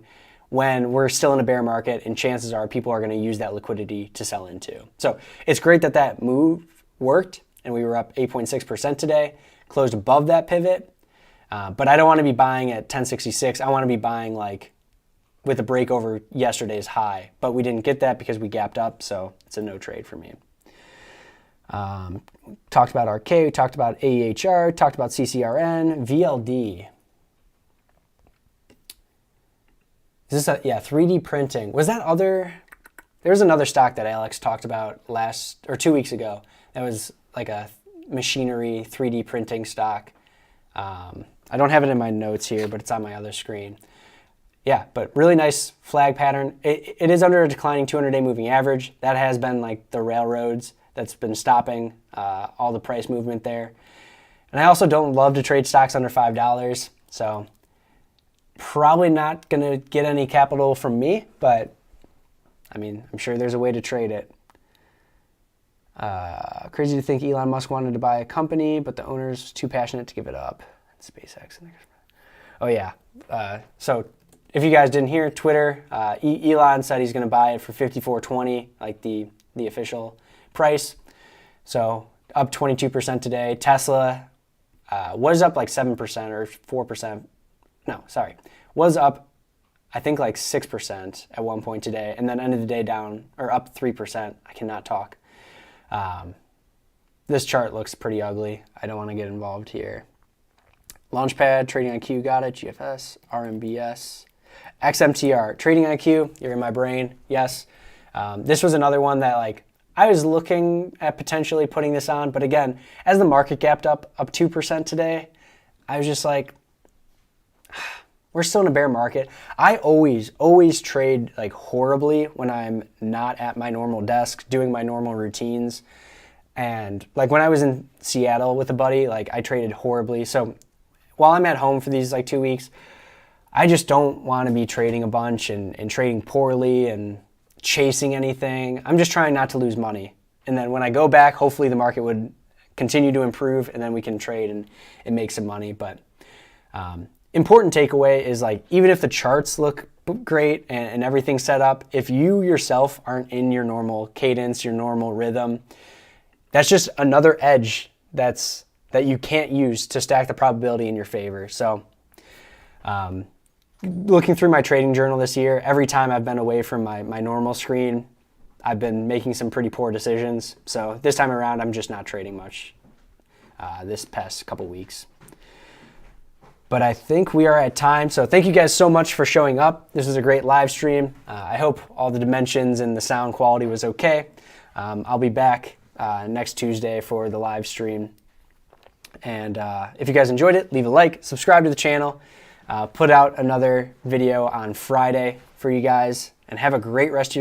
Speaker 1: when we're still in a bear market and chances are people are going to use that liquidity to sell into. So it's great that that move worked and we were up 8.6% today, closed above that pivot, but I don't want to be buying at 1066. I want to be buying like with a break over yesterday's high, but we didn't get that because we gapped up, so it's a no trade for me. Talked about RK, we talked about AEHR, talked about Ccrn, VLD. Is this yeah, 3D printing. Was that other, there was another stock that Alex talked about 2 weeks ago that was like a machinery 3D printing stock. I don't have it in my notes here, but it's on my other screen. Yeah, but really nice flag pattern. It is under a declining 200-day moving average. That has been like the railroads that's been stopping all the price movement there. And I also don't love to trade stocks under $5, so probably not going to get any capital from me, but I mean, I'm sure there's a way to trade it. Crazy to think Elon Musk wanted to buy a company, but the owner's too passionate to give it up. SpaceX. Oh yeah. So if you guys didn't hear, Twitter, Elon said he's going to buy it for $54.20, like the official price. So up 22% today. Tesla was up like 7% or 4%. No, sorry. Was up, I think like 6% at one point today, and then ended the day down, or up 3%. I cannot talk. This chart looks pretty ugly. I don't want to get involved here. Launchpad, Trading IQ, got it. GFS, RMBS, XMTR, Trading IQ, you're in my brain, yes. This was another one that like I was looking at potentially putting this on, but again, as the market gapped up 2% today, I was just like, we're still in a bear market. I always trade like horribly when I'm not at my normal desk doing my normal routines. And like when I was in Seattle with a buddy, like I traded horribly. So while I'm at home for these like 2 weeks, I just don't want to be trading a bunch and trading poorly and chasing anything. I'm just trying not to lose money. And then when I go back, hopefully the market would continue to improve and then we can trade and make some money. But important takeaway is like, even if the charts look great and everything's set up, if you yourself aren't in your normal cadence, your normal rhythm, that's just another edge that you can't use to stack the probability in your favor. So looking through my trading journal this year, every time I've been away from my normal screen, I've been making some pretty poor decisions. So this time around, I'm just not trading much this past couple weeks. But I think we are at time. So thank you guys so much for showing up. This was a great live stream. I hope all the dimensions and the sound quality was okay. I'll be back next Tuesday for the live stream. And if you guys enjoyed it, leave a like, subscribe to the channel, put out another video on Friday for you guys, and have a great rest of your